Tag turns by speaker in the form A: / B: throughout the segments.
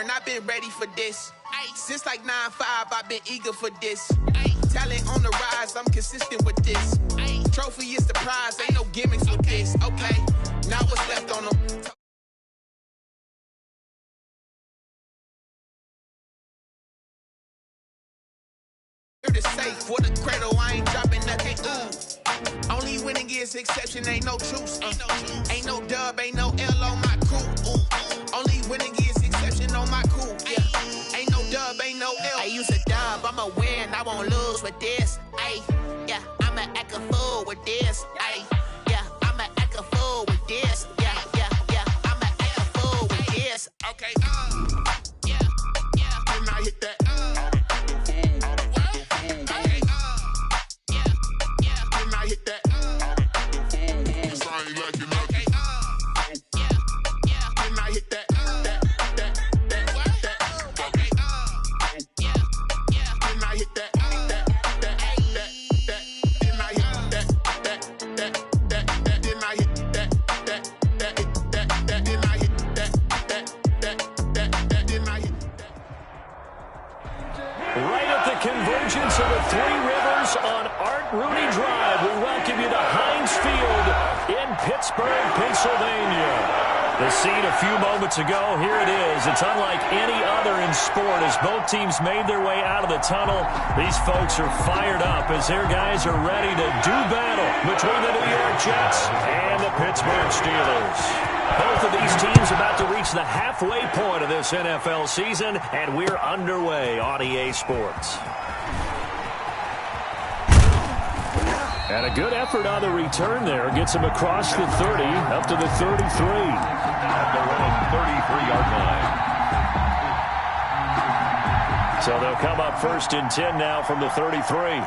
A: learn, I've been ready for this. Since like 9-5, I've been eager for this. Talent on the rise, I'm consistent with this. Trophy is the prize, ain't no gimmicks with this. Okay, now what's left on them? To say for the cradle, I ain't dropping nothing. Ooh. Only winning is exception, ain't no truce. Ain't no dub, ain't no L on my crew. Ooh. Only winning is exception on my crew. Yeah. Ain't no dub, ain't no L. I use a dub, I'ma win, I won't lose with this. Ay, yeah, I'ma act a fool with this. Ay, yeah, I'ma act a fool with this. Yeah, yeah, yeah, I'ma act a fool with this. Okay, yeah, yeah. When I hit that,
B: convergence of the Three Rivers on Art Rooney Drive. We welcome you to Heinz Field in Pittsburgh, Pennsylvania. The scene a few moments ago, here it is. It's unlike any other in sport as both teams made their way out of the tunnel. These folks are fired up as their guys are ready to do battle between the New York Jets and the Pittsburgh Steelers. Both of these teams about to reach the halfway point of this NFL season, and we're underway on EA Sports. And a good effort on the return there. Gets him across the 30, up to the 33.
C: At their own 33-yard line.
B: So they'll come up 1st and 10 now from the 33.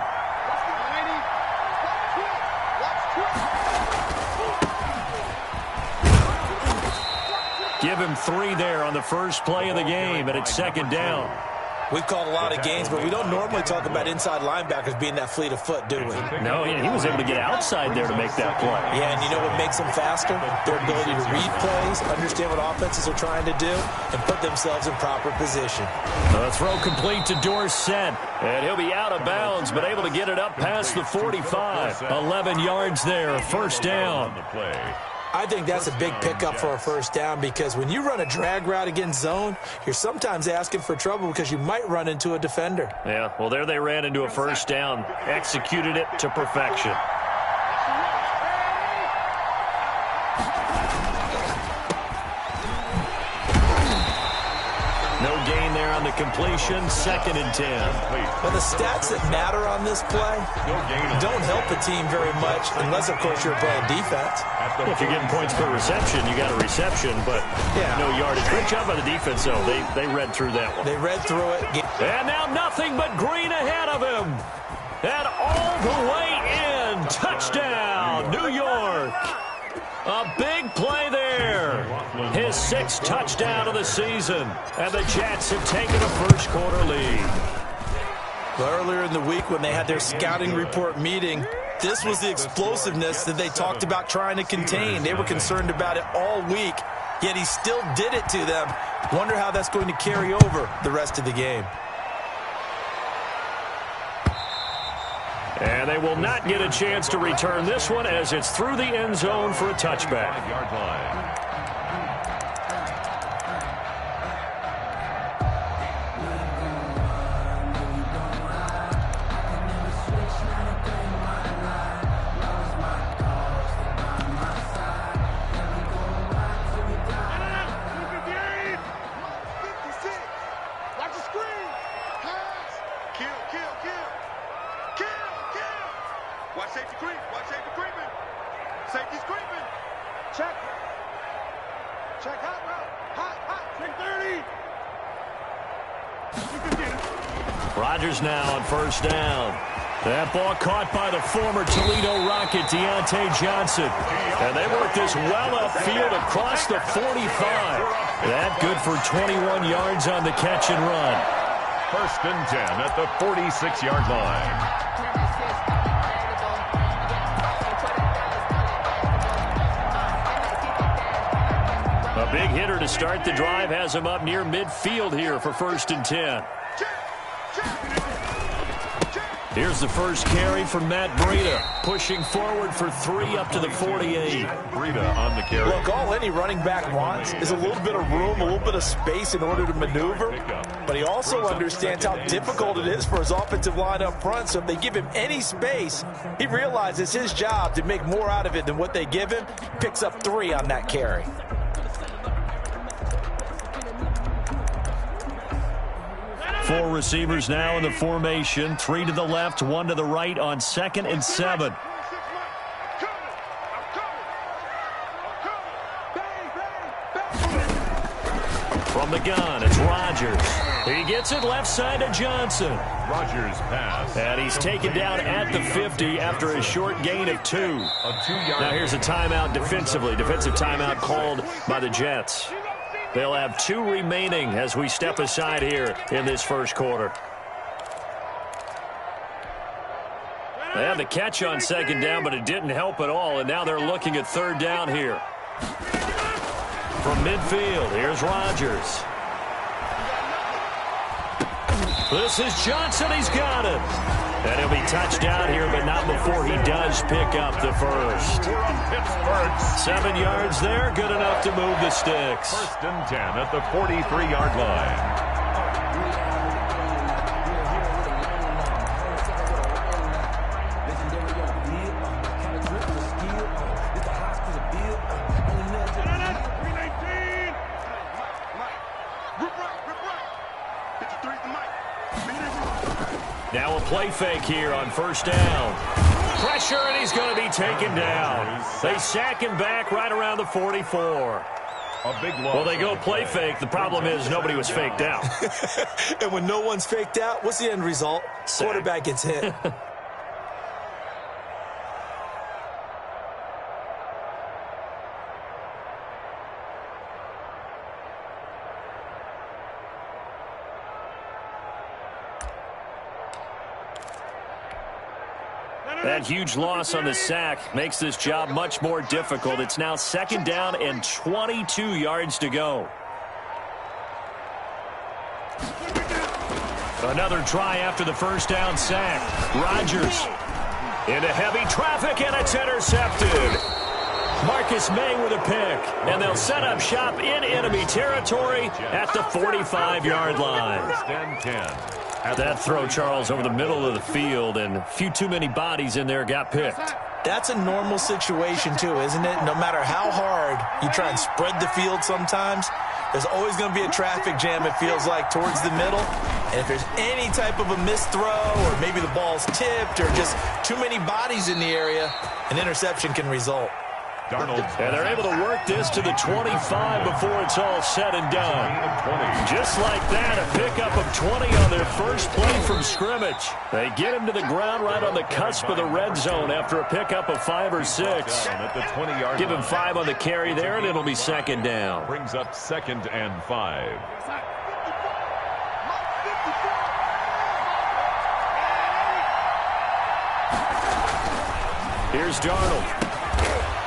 B: Give him 3 there on the first play of the game, and it's 2nd down.
D: We've called a lot of games, but we don't normally talk about inside linebackers being that fleet of foot, do we?
B: No, he was able to get outside there to make that play.
D: Yeah, and you know what makes them faster? Their ability to read plays, understand what offenses are trying to do, and put themselves in proper position.
B: The throw complete to Dorsett, and he'll be out of bounds, but able to get it up past the 45. 11 yards there, 1st down.
D: I think that's a big pickup for a 1st down because when you run a drag route against zone, you're sometimes asking for trouble because you might run into a defender.
B: Yeah, well, there they ran into a 1st down, executed it to perfection. No gain there on the completion, 2nd and 10.
D: Well, the stats that matter on this play don't help the team very much unless, of course, you're playing defense.
B: If you're getting points per reception, you got a reception, but no yardage. Great job by the defense, though. They read through that one.
D: They read through it.
B: And now nothing but green ahead of him. And all the way in. Touchdown, New York. A big play there. His 6th touchdown of the season. And the Jets have taken a first-quarter lead.
D: Well, earlier in the week when they had their scouting report meeting, this was the explosiveness that they talked about trying to contain. They were concerned about it all week, yet he still did it to them. Wonder how that's going to carry over the rest of the game.
B: And they will not get a chance to return this one as it's through the end zone for a touchback.
C: 5-yard line.
B: Rodgers now on 1st down. That ball caught by the former Toledo Rocket, Deontay Johnson. And they work this well upfield across the 45. That good for 21 yards on the catch and run.
C: 1st and 10 at the 46-yard line.
B: A A big hitter to start the drive has him up near midfield here for 1st and 10. Here's the first carry from Matt Breida, pushing forward for 3 up to the 48.
C: Breida on the carry.
D: Look, all any running back wants is a little bit of room, a little bit of space in order to maneuver. But he also understands how difficult it is for his offensive line up front. So if they give him any space, he realizes his job to make more out of it than what they give him. Picks up 3 on that carry.
B: Four receivers now in the formation. 3 to the left, 1 to the right on 2nd and 7. From the gun, it's Rodgers. He gets it left side to Johnson.
C: Rodgers pass.
B: And he's taken down at the 50 after a short gain of 2. Now here's a timeout defensively. Defensive timeout called by the Jets. They'll have 2 remaining as we step aside here in this first quarter. They had the catch on 2nd down, but it didn't help at all, and now they're looking at 3rd down here. From midfield, here's Rodgers. This is Johnson. He's got it. And he'll be touched down here, but not before he does pick up the first. 7 yards there, good enough to move the sticks.
C: 1st and 10 at the 43-yard line.
B: Now a play fake here on 1st down. Pressure, and he's going to be taken down. They sack him back right around the 44.
C: A big loss.
B: Well, they go play fake. The problem is nobody was faked out.
D: And when no one's faked out, what's the end result?
B: Sack.
D: Quarterback gets hit.
B: That huge loss on the sack makes this job much more difficult. It's now 2nd down and 22 yards to go. Another try after the 1st down sack. Rodgers into heavy traffic, and it's intercepted. Marcus May with a pick, and they'll set up shop in enemy territory at the 45-yard line.
C: 1st and 10.
B: That throw, Charles, over the middle of the field, and a few too many bodies in there got picked.
D: That's a normal situation, too, isn't it? No matter how hard you try and spread the field sometimes, there's always going to be a traffic jam, it feels like, towards the middle. And if there's any type of a missed throw, or maybe the ball's tipped, or just too many bodies in the area, an interception can result.
C: Darnold.
B: And they're able to work this to the 25 before it's all said and done. Just like that, a pickup of 20 on their first play from scrimmage. They get him to the ground right on the cusp of the red zone after a pickup of 5 or 6.
C: At the 20-yard
B: Give him 5 on the carry there, and it'll be 2nd down.
C: Brings up 2nd and 5.
B: Here's Darnold.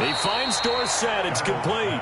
B: He finds Dorsett. It's complete.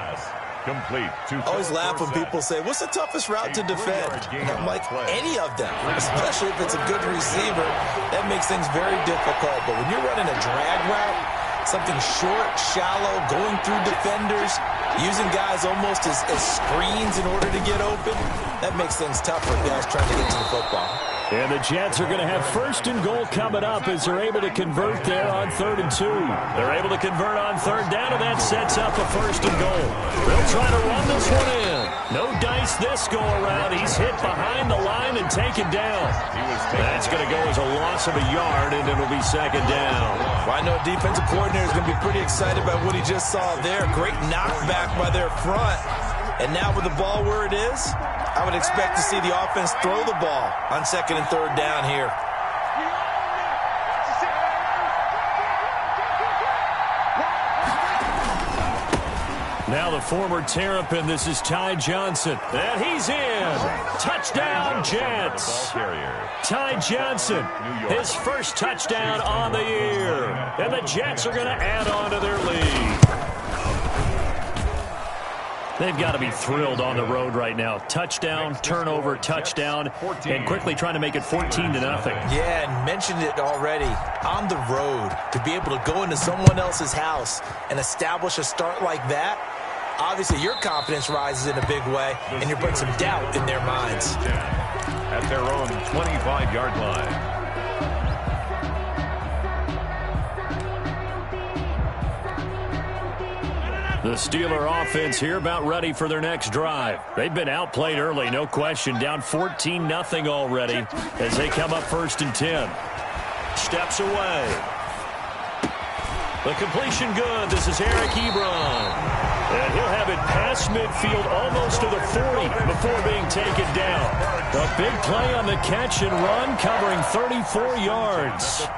C: Complete.
D: I always laugh when people say, what's the toughest route to defend? And I'm like, any of them, especially if it's a good receiver. That makes things very difficult. But when you're running a drag route, something short, shallow, going through defenders, using guys almost as screens in order to get open, that makes things tough for guys trying to get to the football.
B: And the Jets are going to have 1st and goal coming up as they're able to convert there on 3rd and 2. They're able to convert on 3rd down, and that sets up a 1st and goal. They'll try to run this one in. No dice this go around. He's hit behind the line and taken down. That's going to go as a loss of a yard, and it'll be 2nd down.
D: Well, I know a defensive coordinator is going to be pretty excited about what he just saw there. Great knockback by their front. And now with the ball where it is, I would expect to see the offense throw the ball on 2nd and 3rd down here.
B: Now the former Terrapin, this is Ty Johnson. And he's in. Touchdown, Jets. Ty Johnson, his first touchdown on the year. And the Jets are going to add on to their lead. They've got to be thrilled on the road right now. Touchdown, turnover, touchdown, and quickly trying to make it 14-0.
D: Yeah, and mentioned it already. On the road, to be able to go into someone else's house and establish a start like that, obviously your confidence rises in a big way, and you bring some doubt in their minds.
C: At their own 25-yard line.
B: The Steeler offense here about ready for their next drive. They've been outplayed early, no question. Down 14-0 already as they come up 1st and 10. Steps away. The completion good. This is Eric Ebron. And he'll have it past midfield almost to the 40 before being taken down. A big play on the catch and run covering 34 yards.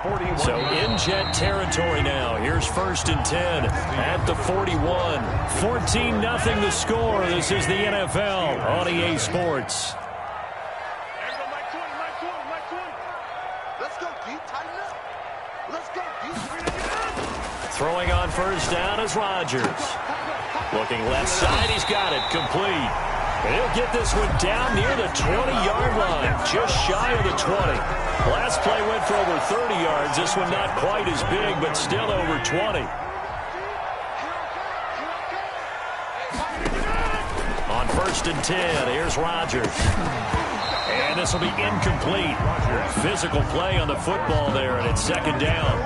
B: So in jet territory now. Here's 1st and 10 at the 41. 14-0 the score. This is the NFL on EA Sports. Throwing on 1st down is Rodgers. Looking left side, he's got it, complete. And he'll get this one down near the 20-yard line, just shy of the 20. Last play went for over 30 yards. This one not quite as big, but still over 20. On 1st and 10, here's Rodgers. And this will be incomplete. Physical play on the football there, and it's 2nd down.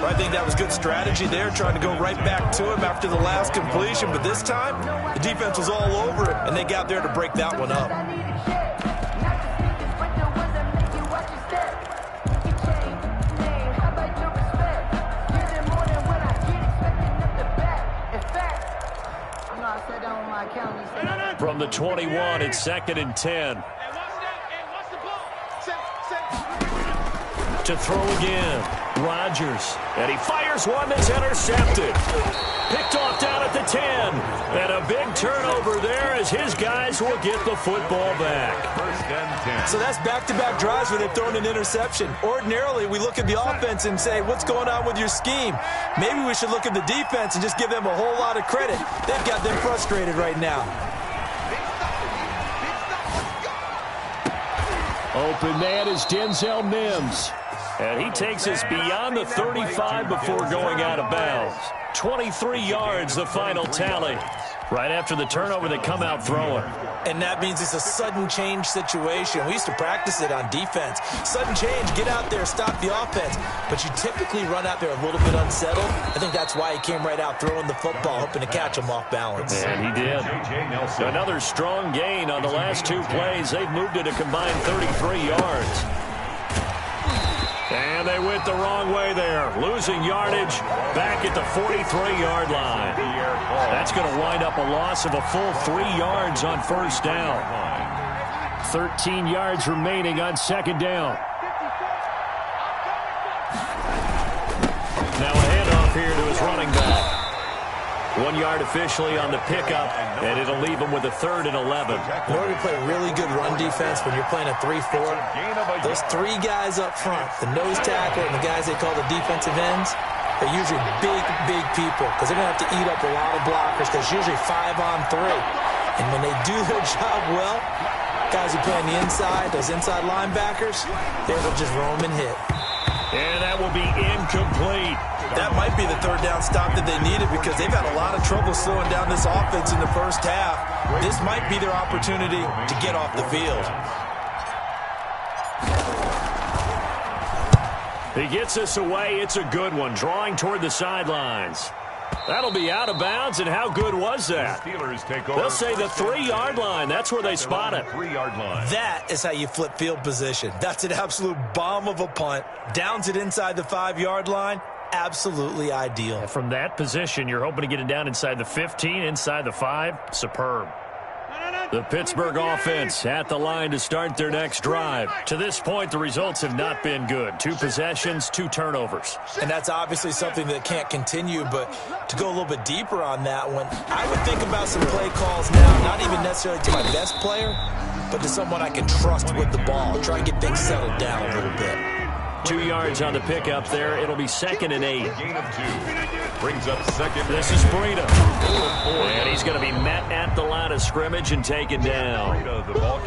D: I think that was good strategy there, trying to go right back to him after the last completion. But this time, the defense was all over it, and they got there to break that one up.
B: From the 21, it's 2nd and 10. To throw again, Rodgers, and he fires one that's intercepted. Picked off down at the 10, and a big turnover there as his guys will get the football back.
C: 1st and 10.
D: So that's back-to-back drives where they've thrown an interception. Ordinarily, we look at the offense and say, what's going on with your scheme? Maybe we should look at the defense and just give them a whole lot of credit. They've got them frustrated right now.
B: Open man is Denzel Mims. And he takes us beyond the 35 before going out of bounds. 23 yards, the final tally. Right after the turnover, they come out throwing.
D: And that means it's a sudden change situation. We used to practice it on defense. Sudden change, get out there, stop the offense. But you typically run out there a little bit unsettled. I think that's why he came right out throwing the football, hoping to catch him off balance.
B: And he did. Another strong gain on the last 2 plays. They've moved it a combined 33 yards. And they went the wrong way there. Losing yardage back at the 43-yard line. That's going to wind up a loss of a full 3 yards on 1st down. 13 yards remaining on 2nd down. Now a handoff here to his running back. 1 yard officially on the pickup, and it'll leave him with a 3rd and 11.
D: In order to play really good run defense when you're playing a 3-4, those 3 guys up front, the nose tackle and the guys they call the defensive ends, they're usually big people because they're going to have to eat up a lot of blockers because it's usually 5 on 3. And when they do their job well, guys who play on the inside, those inside linebackers, they're able to just roam and hit.
B: And that will be incomplete.
D: That might be the 3rd down stop that they needed because they've had a lot of trouble slowing down this offense in the first half. This might be their opportunity to get off the field.
B: He gets us away. It's a good one, drawing toward the sidelines. That'll be out of bounds, and how good was that?
C: Steelers take over.
B: They'll say the 3-yard line. That's where they spot it.
C: 3-yard line.
D: That is how you flip field position. That's an absolute bomb of a punt. Downs it inside the 5-yard line. Absolutely ideal.
B: From that position, you're hoping to get it down inside the 15, inside the 5. Superb. The Pittsburgh offense at the line to start their next drive. To this point, the results have not been good. 2 possessions, 2 turnovers.
D: And that's obviously something that can't continue, but to go a little bit deeper on that one, I would think about some play calls now, not even necessarily to my best player, but to someone I can trust with the ball. Try and get things settled down a little bit.
B: 2 yards on the pickup there. It'll be 2nd and 8.
C: Gain of 2. Brings up 2nd.
B: This is Breida. And he's He's going to be met at the line of scrimmage and taken down.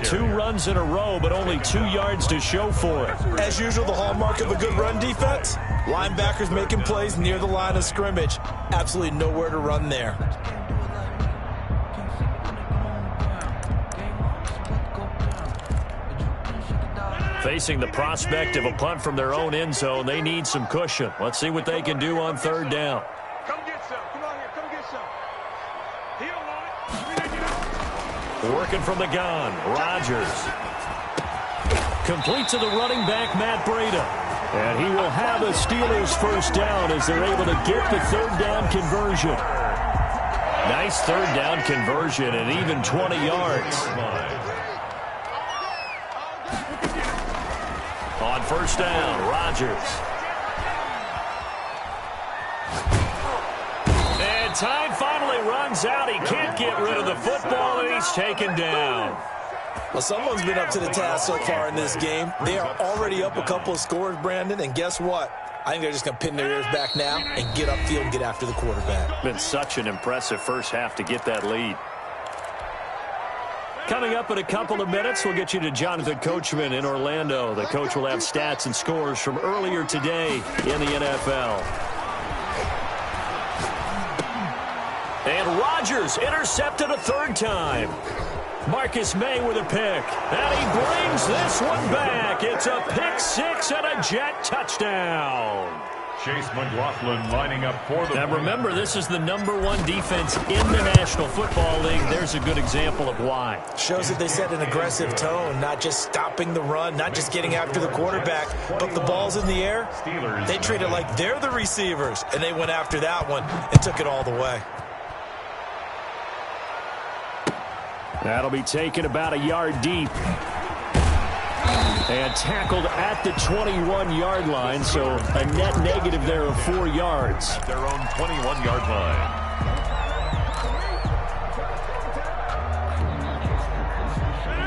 B: 2 runs in a row, but only 2 yards to show for it.
D: As usual, the hallmark of a good run defense, linebackers making plays near the line of scrimmage. Absolutely nowhere to run there.
B: Facing the prospect of a punt from their own end zone, they need some cushion. Let's see what they can do on 3rd down.
E: Come get some. Come on here. Come get some. He don't want it.
B: Working from the gun, Rodgers. Complete to the running back, Matt Breida. And he will have a Steelers first down as they're able to get the 3rd down conversion. Nice 3rd down conversion and even 20 yards. On 1st down, Rodgers. And time finally runs out. He can't get rid of the football, and he's taken down.
D: Well, someone's been up to the task so far in this game. They are already up a couple of scores, Brandon, and guess what? I think they're just going to pin their ears back now and get upfield and get after the quarterback.
B: Been such an impressive first half to get that lead. Coming up in a couple of minutes, we'll get you to Jonathan Coachman in Orlando. The coach will have stats and scores from earlier today in the NFL. And Rodgers intercepted a 3rd time. Marcus May with a pick. And he brings this one back. It's a pick 6 and a Jet touchdown.
C: Chase McLaughlin lining up for the...
B: Now remember, this is the #1 defense in the National Football League. There's a good example of why.
D: Shows that they set an aggressive tone, not just stopping the run, not just getting after the quarterback, but the ball's in the air. They treat it like they're the receivers, and they went after that one and took it all the way.
B: That'll be taken about a yard deep. And tackled at the 21-yard line, so a net negative there of 4 yards.
C: At their own 21-yard line.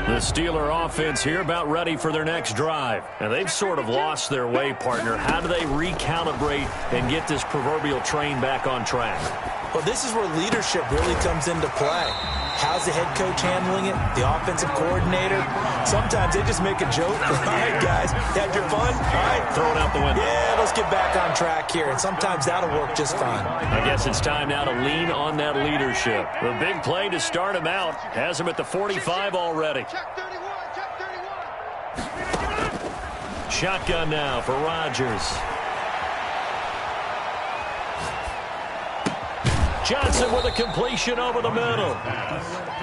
B: The Steeler offense here about ready for their next drive. And they've sort of lost their way, partner. How do they recalibrate and get this proverbial train back on track?
D: Well, this is where leadership really comes into play. How's the head coach handling it? The offensive coordinator? Sometimes they just make a joke. All right, guys, had your fun? All right.
B: Throw it out the window.
D: Yeah, let's get back on track here. And sometimes that'll work just fine.
B: I guess it's time now to lean on that leadership. The big play to start him out has him at the 45 already. Shotgun now for Rodgers. Johnson with a completion over the middle.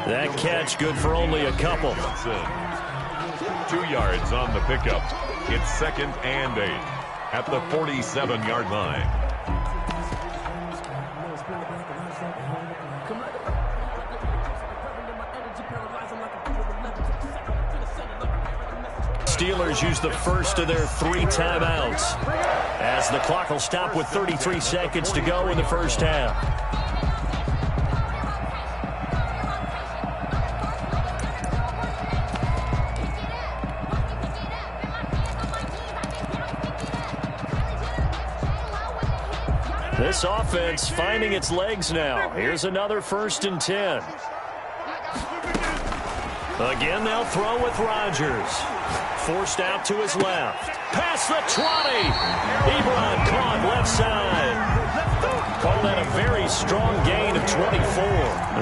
B: That catch good for only a couple.
C: 2 yards on the pickup. It's 2nd and 8 at the 47-yard line.
B: Steelers use the first of their 3 timeouts as the clock will stop with 33 seconds to go in the first half. This offense finding its legs now. Here's another 1st and 10. Again, they'll throw with Rodgers. Forced out to his left. Past the 20. Ebron caught left side. Call that a very strong gain of 24.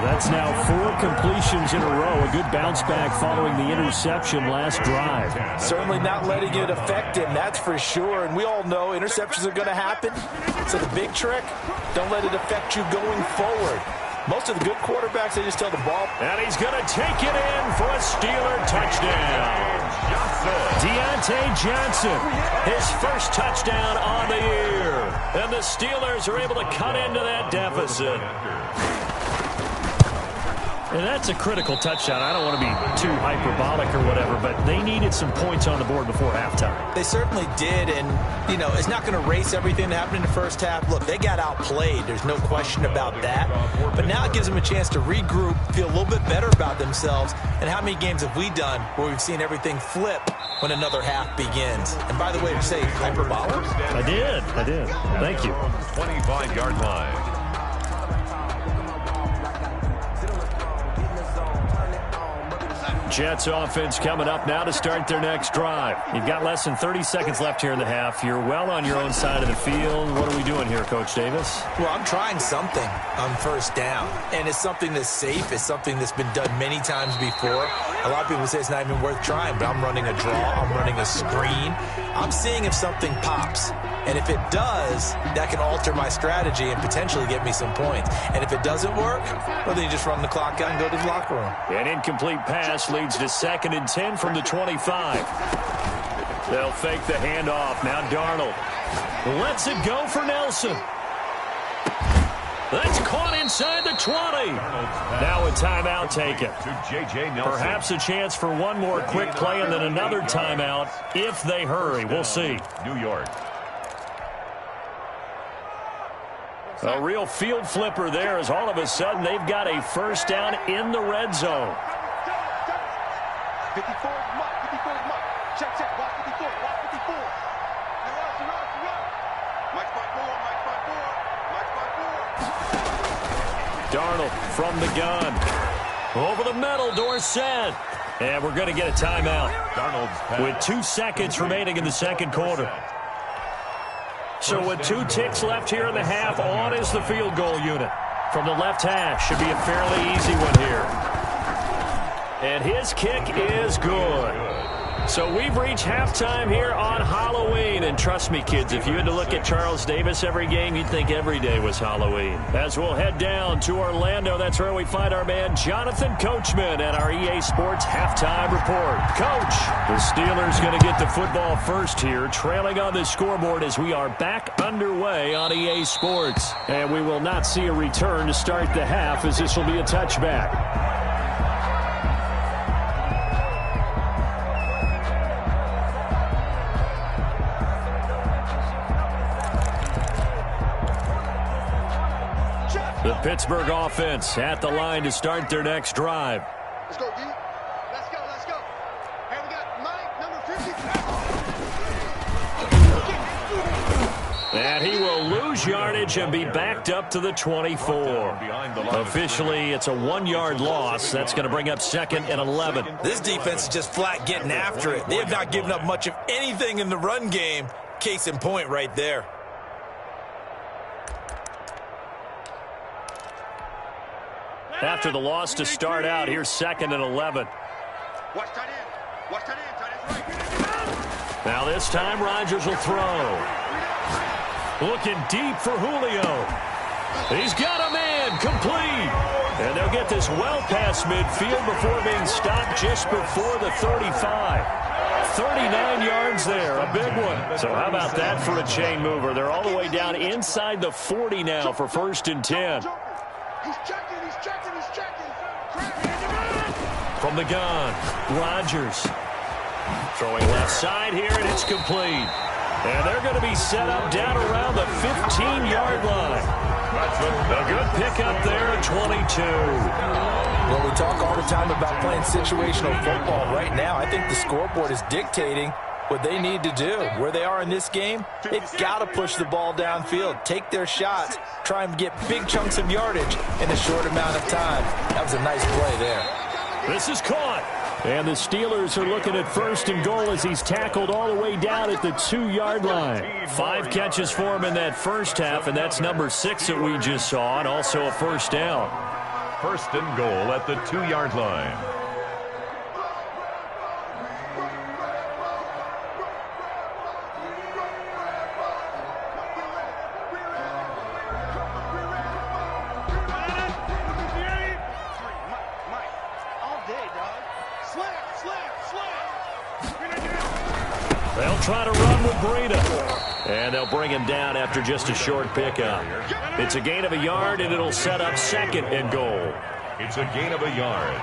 F: That's now 4 completions in a row. A good bounce back following the interception last drive.
D: Certainly not letting it affect him, that's for sure. And we all know interceptions are going to happen. So the big trick, don't let it affect you going forward. Most of the good quarterbacks, they just tell the ball.
B: And he's going to take it in for a Steeler touchdown. Deontay Johnson, his first touchdown on the year. And the Steelers are able to cut into that deficit.
F: And that's a critical touchdown. I don't want to be too hyperbolic or whatever, but they needed some points on the board before halftime.
D: They certainly did, and, you know, it's not going to erase everything that happened in the first half. Look, they got outplayed. There's no question about that. But now it gives them a chance to regroup, feel a little bit better about themselves. And how many games have we done where we've seen everything flip when another half begins? And by the way, did you say hyperbolic?
F: I did. Thank you.
C: 25-yard line.
B: Jets offense coming up now to start their next drive. You've got less than 30 seconds left here in the half. You're well on your own side of the field. What are we doing here, Coach Davis?
D: Well, I'm trying something on first down, and it's something that's safe. It's something that's been done many times before. A lot of people say it's not even worth trying, but I'm running a draw. I'm running a screen. I'm seeing if something pops. And if it does, that can alter my strategy and potentially get me some points. And if it doesn't work, well, then you just run the clock out and go to the locker room.
B: An incomplete pass leads to 2nd and 10 from the 25. They'll fake the handoff. Now Darnold lets it go for Nelson. That's caught inside the 20. Now a timeout taken. Perhaps a chance for one more quick play and then another timeout if they hurry. We'll see.
C: New York.
B: A real field flipper there as all of a sudden they've got a first down in the red zone.
E: 54 is Mike. 54 is Mike. Check. Watch 54. Watch 54. Mike spot 4. Mike spot 4. Mike spot 4.
B: Darnold from the gun. Over the middle, Dorsett. And we're going to get a timeout. With 2 seconds remaining in the second quarter. So with 2 ticks left here in the half, on is the field goal unit. From the left hash, should be a fairly easy one here. And his kick is good. So we've reached halftime here on Halloween. And trust me, kids, if you had to look at Charles Davis every game, you'd think every day was Halloween. As we'll head down to Orlando, that's where we find our man Jonathan Coachman at our EA Sports Halftime Report. Coach, the Steelers going to get the football first here, trailing on the scoreboard as we are back underway on EA Sports. And we will not see a return to start the half as this will be a touchback. The Pittsburgh offense at the line to start their next drive.
E: Let's go, D. Let's go. Hey, we got Mike, number 50.
B: And he will lose yardage and be backed up to the 24. Officially, it's a 1-yard loss. That's going to bring up 2nd and 11.
D: This defense is just flat getting after it. They have not given up much of anything in the run game. Case in point right there.
B: After the loss to start out, here's 2nd and 11.
E: Watch tight end. Tight end's right.
B: Now this time, Rodgers will throw. Looking deep for Julio. He's got a man, complete. And they'll get this well past midfield before being stopped just before the 35. 39 yards there, a big one. So how about that for a chain mover? They're all the way down inside the 40 now for 1st and 10.
E: He's checking.
B: From the gun, Rodgers. Throwing left side here, and it's complete. And they're going to be set up down around the 15-yard line. A good pickup there at 22.
D: Well, we talk all the time about playing situational football. Right now, I think the scoreboard is dictating what they need to do. Where they are in this game, they've got to push the ball downfield, take their shots, try and get big chunks of yardage in a short amount of time. That was a nice play there.
B: This is caught. And the Steelers are looking at 1st and goal as he's tackled all the way down at the 2-yard line. 5 catches for him in that first half, and that's number 6 that we just saw, and also a first down.
C: 1st and goal at the 2-yard line.
B: They'll try to run with Breida. And they'll bring him down after just a short pickup. It's a gain of a yard, and it'll set up 2nd and goal.
C: It's a gain of a yard.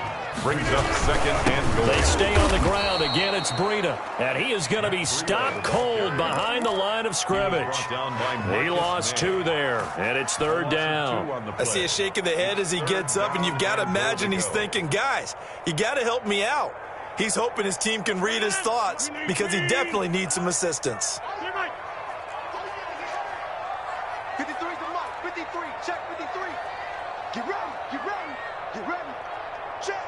C: Brings up 2nd and goal.
B: They stay on the ground. Again, it's Breida. And he is going to be stopped cold behind the line of scrimmage. He lost 2 there, and it's 3rd down.
D: I see a shake of the head as he gets up, and you've got to imagine he's thinking, guys, you got to help me out. He's hoping his team can read his thoughts because he definitely needs some assistance.
E: 53 to Mike. 53. Check 53. Get ready. Check.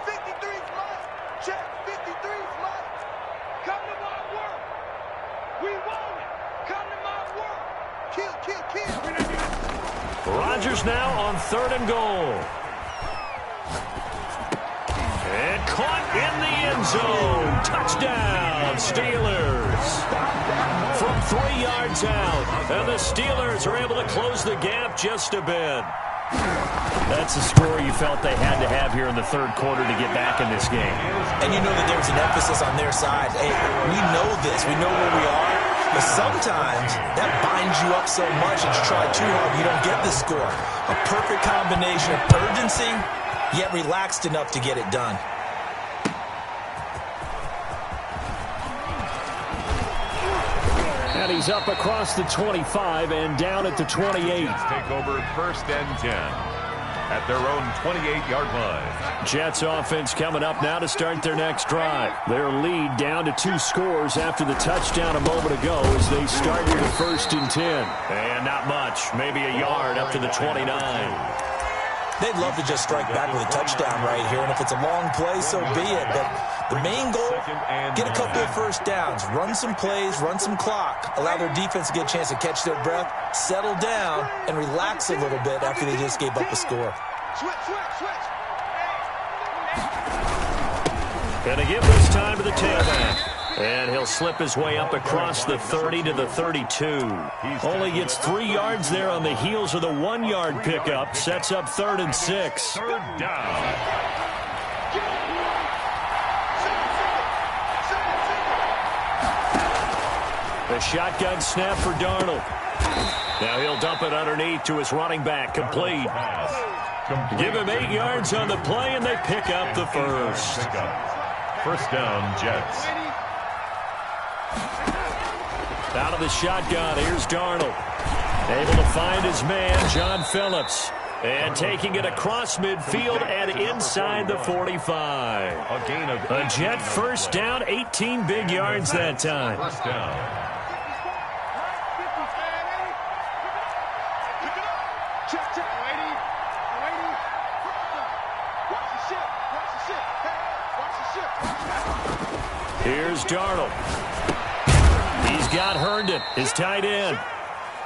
E: 53 to Mike. Check 53's Mike. Come to my work. We want it. Come to my work. Kill, kill, kill.
B: Rodgers now on 3rd and goal. And caught in the end zone. Touchdown, Steelers. From 3 yards out. And the Steelers are able to close the gap just a bit. That's a score you felt they had to have here in the 3rd quarter to get back in this game.
D: And you know that there's an emphasis on their side. Hey, we know this. We know where we are. But sometimes that binds you up so much that you try too hard, you don't get the score. A perfect combination of urgency, yet relaxed enough to get it done.
B: And he's up across the 25 and down at the 28.
C: Take over 1st and 10 at their own 28-yard line.
B: Jets offense coming up now to start their next drive. Their lead down to 2 scores after the touchdown a moment ago as they started at 1st and 10. And not much, maybe a yard up to the 29.
D: They'd love to just strike back with a touchdown right here, and if it's a long play, so be it. But the main goal, get a couple of first downs, run some plays, run some clock, allow their defense to get a chance to catch their breath, settle down, and relax a little bit after they just gave up a score.
B: And to give this time to the tailback. And he'll slip his way up across the 30 to the 32. Only gets 3 yards there on the heels of the 1-yard pickup. Sets up 3rd and 6.
C: 3rd down.
B: The shotgun snap for Darnold. Now he'll dump it underneath to his running back. Complete. Give him 8 yards on the play, and they pick up the first.
C: 1st down, Jets.
B: Out of the shotgun, here's Darnold. Able to find his man, John Phillips. And taking it across midfield and inside the 45.
C: A gain of
B: A Jet first down, 18 big yards that time.
C: 1st down.
E: Check, check. Watch the ship. Watch the ship. Watch the ship.
B: Here's Darnold. He's got Herndon, his tight end.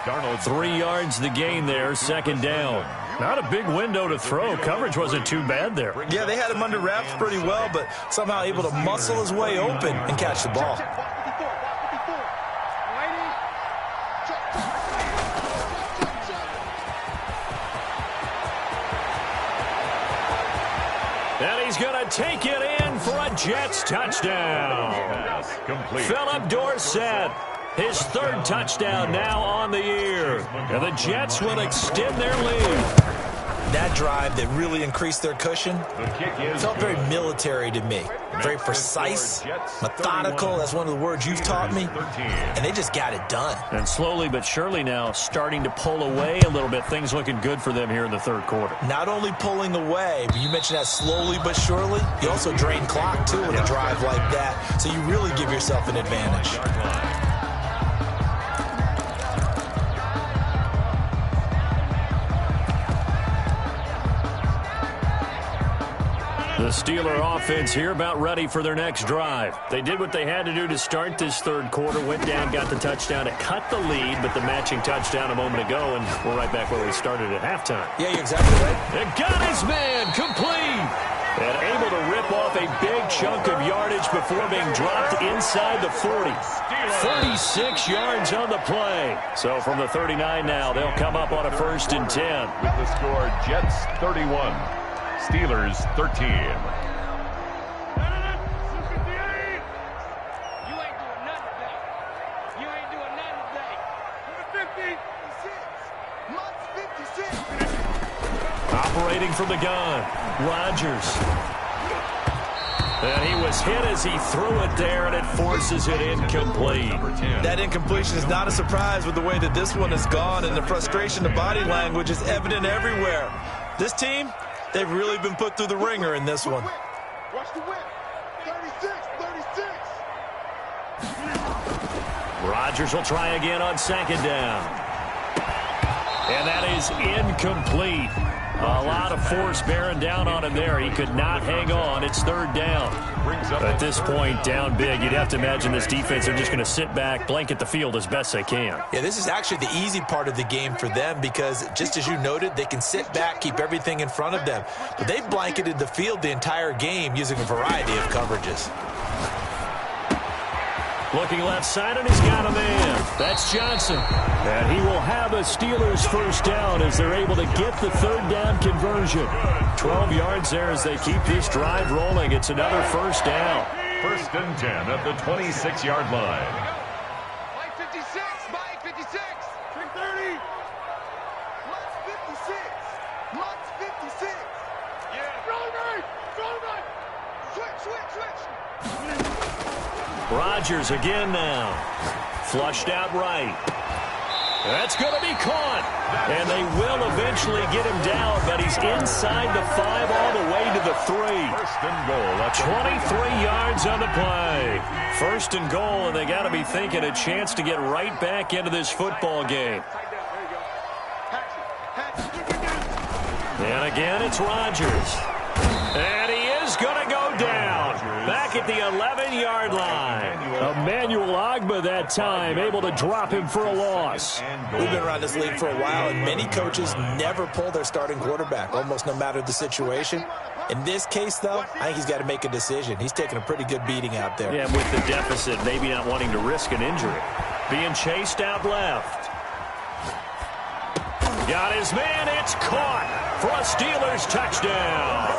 C: Darnold
B: 3 yards the gain there, 2nd down. Not a big window to throw. Coverage wasn't too bad there.
D: Yeah, they had him under wraps pretty well, but somehow able to muscle his way open and catch the ball.
B: And he's going to take it in for a Jets touchdown.
C: complete.
B: Philip Dorsett, his 3rd touchdown now on the year. And the Jets will extend their lead.
D: That drive that really increased their cushion felt very military to me. Very precise, methodical, that's one of the words you've taught me. And they just got it done.
B: And slowly but surely now starting to pull away a little bit. Things looking good for them here in the 3rd quarter.
D: Not only pulling away, but you mentioned that slowly but surely. You also drain clock, too, with a drive like that. So you really give yourself an advantage.
B: The Steeler offense here about ready for their next drive. They did what they had to do to start this 3rd quarter, went down, got the touchdown to cut the lead, but the matching touchdown a moment ago, and we're right back where we started at halftime.
D: Yeah, you're exactly right.
B: And got his man complete. And able to rip off a big chunk of yardage before being dropped inside the 40. 36 yards on the play. So from the 39 now, they'll come up on a 1st and 10.
C: With the score, Jets 31. Steelers 13.
E: You ain't doing nothing today. You ain't doing nothing today. 56. 56.
B: Operating from the gun, Rodgers. And he was hit as he threw it there, and it forces it incomplete.
D: That incompletion is not a surprise with the way that this one has gone, and the frustration, the body language is evident everywhere. This team, they've really been put through the ringer in this one.
E: Watch the whip. 36, 36.
B: Rodgers will try again on 2nd down. And that is incomplete. A lot of force bearing down on him there. He could not hang on. It's third down. At this point, down big, you'd have to imagine this defense are just going to sit back, blanket the field as best they can.
D: Yeah, this is actually the easy part of the game for them because, just as you noted, they can sit back, keep everything in front of them. But they've blanketed the field the entire game using a variety of coverages.
B: Looking left side, and he's got a man. That's Johnson. And he will have a Steelers first down as they're able to get the third down conversion. 12 yards there as they keep this drive rolling. It's another first down.
C: First and 10 at the 26-yard line.
E: Mike 56, Mike 56. 330. Mike 56. Mike 56. Yeah. Throw right. Switch.
B: Rodgers again now. Flushed out right. That's going to be caught. And they will eventually get him down, but he's inside the 5 all the way to the 3.
C: First and goal. That's
B: 23 yards on the play. First and goal, and they got to be thinking a chance to get right back into this football game. And again, it's Rodgers. And he is going to go down. Back at the 11-yard line. Emmanuel Ogbah that time, able to drop him for a loss.
D: We've been around this league for a while, and many coaches never pull their starting quarterback, almost no matter the situation. In this case, though, I think he's got to make a decision. He's taking a pretty good beating out there.
B: Yeah, with the deficit, maybe not wanting to risk an injury. Being chased out left. Got his man, it's caught for a Steelers touchdown.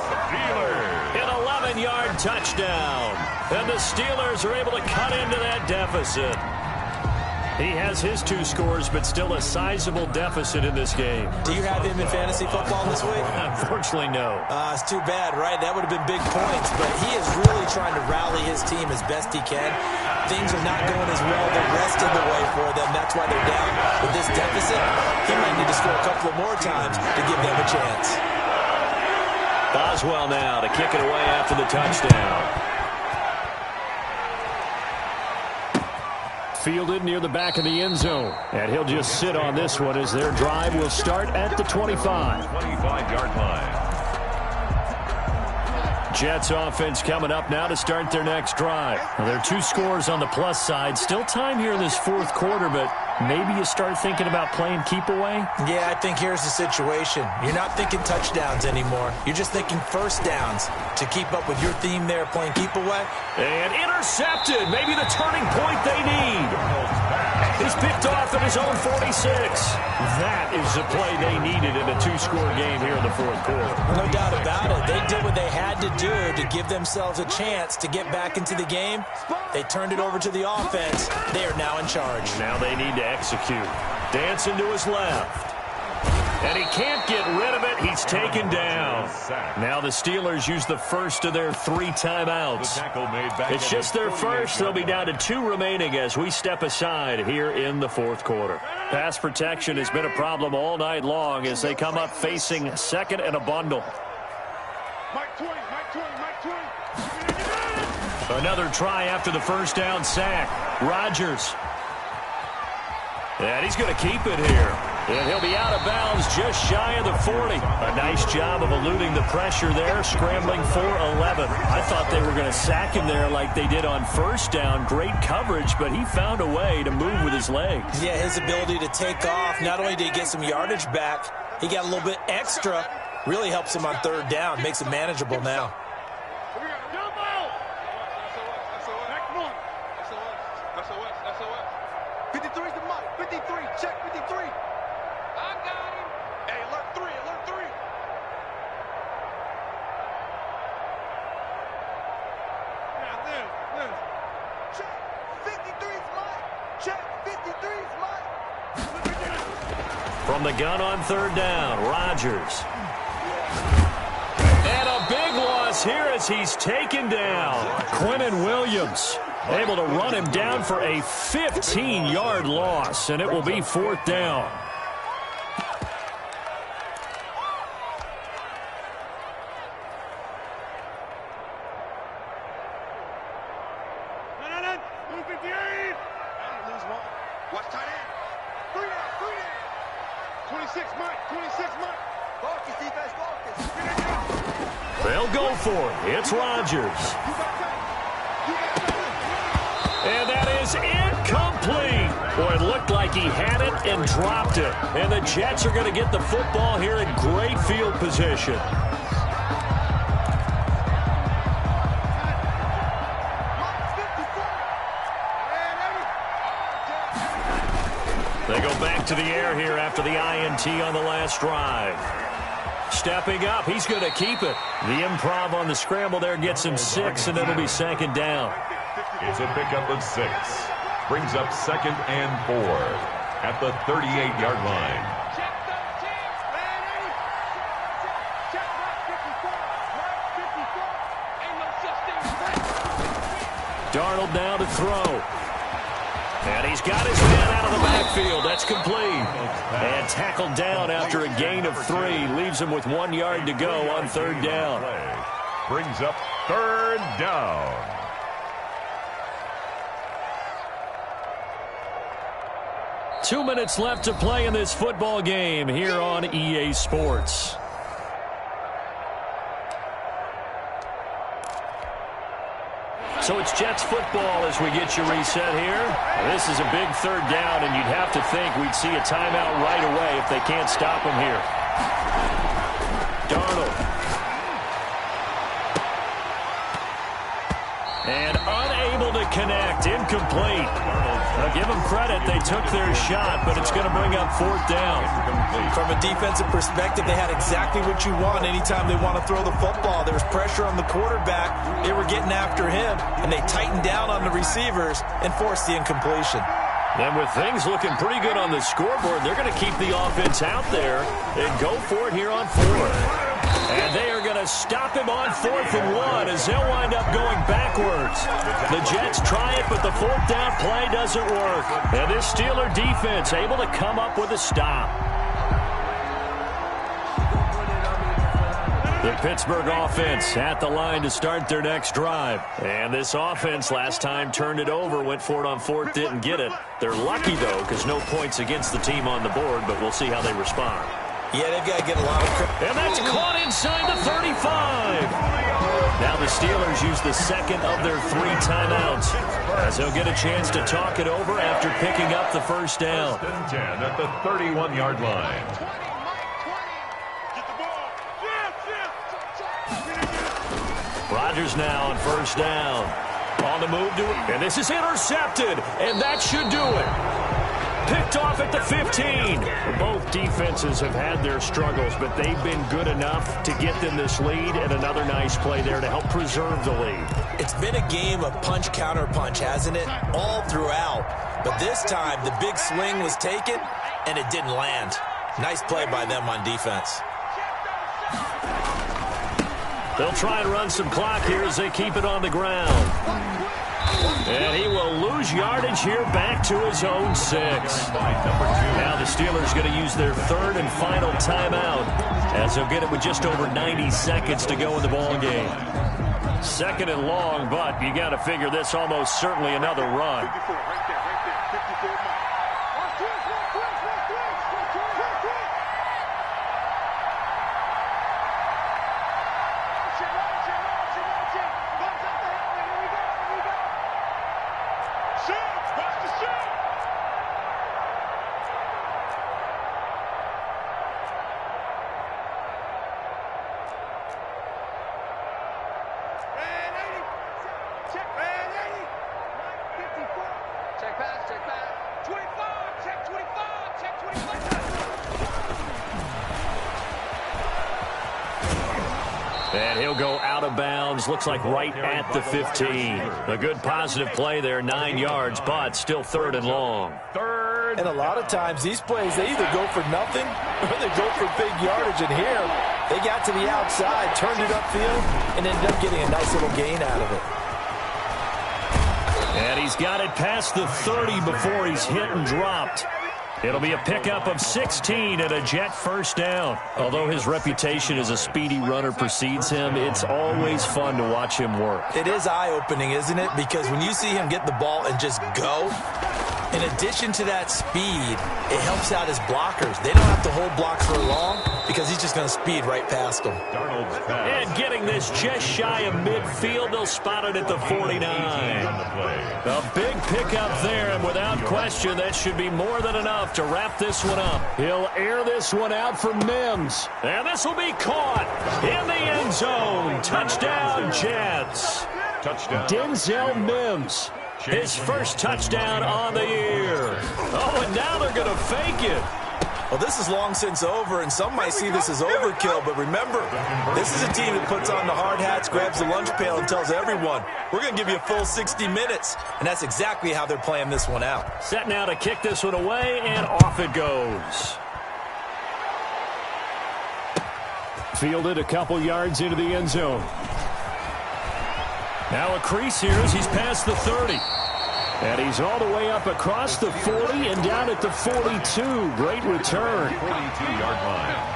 B: An 11-yard touchdown. And the Steelers are able to cut into that deficit. He has his 2 scores, but still a sizable deficit in this game.
D: Do you have him in fantasy football this week?
B: Unfortunately, no.
D: It's too bad, right? That would have been big points, but he is really trying to rally his team as best he can. Things are not going as well the rest of the way for them. That's why they're down with this deficit. He might need to score a couple of more times to give them a chance.
B: Boswell now to kick it away after the touchdown. Fielded near the back of the end zone. And he'll just sit on this one as their drive will start at the 25.
C: 25-yard line.
B: Jets offense coming up now to start their next drive. Well, there are 2 scores on the plus side. Still time here in this fourth quarter, but maybe you start thinking about playing keep away?
D: Yeah, I think here's the situation. You're not thinking touchdowns anymore. You're just thinking first downs to keep up with your theme there, playing keep away.
B: And intercepted. Maybe the turning point they need. He's picked off at his own 46. That is the play they needed in a 2-score game here in the fourth quarter.
D: No doubt about it. They did what they had to do to give themselves a chance to get back into the game. They turned it over to the offense. They are now in charge.
B: Now they need to execute. Dancing to his left. And he can't get rid of it. He's taken down. Now the Steelers use the first of their 3 timeouts. It's just their first. They'll be down to 2 remaining as we step aside here in the fourth quarter. Pass protection has been a problem all night long as they come up facing second and a bundle.
E: Mike 20.
B: Another try after the first down sack. Rodgers. And he's going to keep it here. And he'll be out of bounds just shy of the 40. A nice job of eluding the pressure there, scrambling for 11. I thought they were going to sack him there like they did on first down. Great coverage, but he found a way to move with his legs.
D: Yeah, his ability to take off, not only did he get some yardage back, he got a little bit extra. Really helps him on third down, makes it manageable now.
E: 53's the Mike. 53. Check 53. I got him. Hey, alert 3. Now, this. Check 53's Mike. Check 53's Mike.
B: From the gun on third down, Rodgers. And a big loss here as he's taken down. Quinnen Williams able to run him down for a 15-yard loss, and it will be fourth down.
E: No. 158. I lose one. Watch tight end. 3 down. 26 Mike.
B: They'll go for it. It's Rodgers. And that is incomplete. Boy, it looked like he had it and dropped it. And the Jets are going to get the football here in great field position. They go back to the air here after the INT on the last drive. Stepping up, he's going to keep it. The improv on the scramble there gets him 6, and it'll be second down.
C: It's a pickup of 6. Brings up 2nd and 4 at the 38-yard line.
B: Darnold now to throw. And he's got his man out of the backfield. That's complete. And tackled down after a gain of 3. Leaves him with 1 yard to go on 3rd down.
C: Brings up 3rd down.
B: Two minutes left to play in this football game here on EA Sports. So it's Jets football as we get you reset here. This is a big 3rd down, and you'd have to think we'd see a timeout right away if they can't stop him here. Darnold. And unable to connect. Incomplete. Now give them credit. They took their shot, but it's going to bring up 4th down.
D: From a defensive perspective, they had exactly what you want anytime they want to throw the football. There was pressure on the quarterback. They were getting after him, and they tightened down on the receivers and forced the incompletion.
B: Then with things looking pretty good on the scoreboard, they're going to keep the offense out there and go for it here on 4th. And they are going to stop him on 4th and 1 as they'll wind up going backwards. The Jets try it, but the 4th down play doesn't work. And this Steeler defense able to come up with a stop. The Pittsburgh offense at the line to start their next drive. And this offense last time turned it over, went for it on 4th, didn't get it. They're lucky, though, because no points against the team on the board, but we'll see how they respond.
D: Yeah, they've got to get a lot of credit.
B: And that's caught inside the 35. Now the Steelers use the 2nd of their 3 timeouts as they'll get a chance to talk it over after picking up the 1st down.
C: 10 at the 31-yard line.
B: Rodgers now on 1st down. On the move to it. And this is intercepted. And that should do it. Picked off at the 15. Both defenses have had their struggles, but they've been good enough to get them this lead, and another nice play there to help preserve the lead.
D: It's been a game of punch-counter-punch, hasn't it? All throughout. But this time, the big swing was taken, and it didn't land. Nice play by them on defense.
B: They'll try and run some clock here as they keep it on the ground. And he will lose yardage here back to his own 6. Now the Steelers going to use their 3rd and final timeout as they'll get it with just over 90 seconds to go in the ball game. 2nd and long, but you got to figure this almost certainly another run. And he'll go out of bounds, looks like right at the 15. A good positive play there, 9 yards, but still 3rd and long.
D: And a lot of times these plays, they either go for nothing or they go for big yardage. And here, they got to the outside, turned it upfield, and ended up getting a nice little gain out of it.
B: And he's got it past the 30 before he's hit and dropped. It'll be a pickup of 16 and a Jet 1st down. Although his reputation as a speedy runner precedes him, it's always fun to watch him work.
D: It is eye-opening, isn't it? Because when you see him get the ball and just go, In addition to that speed, it helps out his blockers. They don't have to hold blocks for long because he's just going to speed right past them.
C: Darnold's pass.
B: And getting this just shy of midfield, they'll spot it at the 49. A big pickup there, and without question, that should be more than enough to wrap this one up. He'll air this one out for Mims. And this will be caught in the end zone. Touchdown, Jets.
C: Touchdown.
B: Denzel Mims. His first touchdown on the year. Oh, and now they're going to fake it.
D: Well, this is long since over, and some might see this as overkill, but remember, this is a team that puts on the hard hats, grabs the lunch pail, and tells everyone, we're going to give you a full 60 minutes, and that's exactly how they're playing this one out.
B: Set now to kick this one away, and off it goes. Fielded a couple yards into the end zone. Now a crease here as he's past the 30. And he's all the way up across the 40 and down at the 42. Great return.
C: 42-yard line.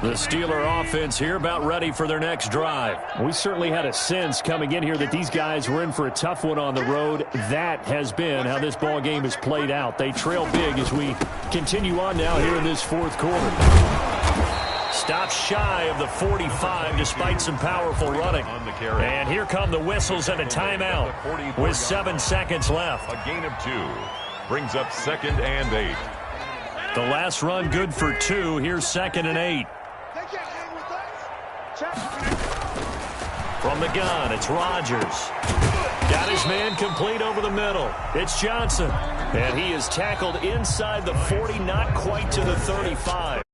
B: The Steeler offense here about ready for their next drive. We certainly had a sense coming in here that these guys were in for a tough one on the road. That has been how this ball game has played out. They trail big as we continue on now here in this fourth quarter. Stops shy of the 45 despite some powerful running. And here come the whistles and a timeout with 7 seconds left.
C: A gain of 2. Brings up 2nd and 8.
B: The last run good for 2. Here's 2nd and 8. From the gun, it's Rodgers. Got his man complete over the middle. It's Johnson. And he is tackled inside the 40, not quite to the 35.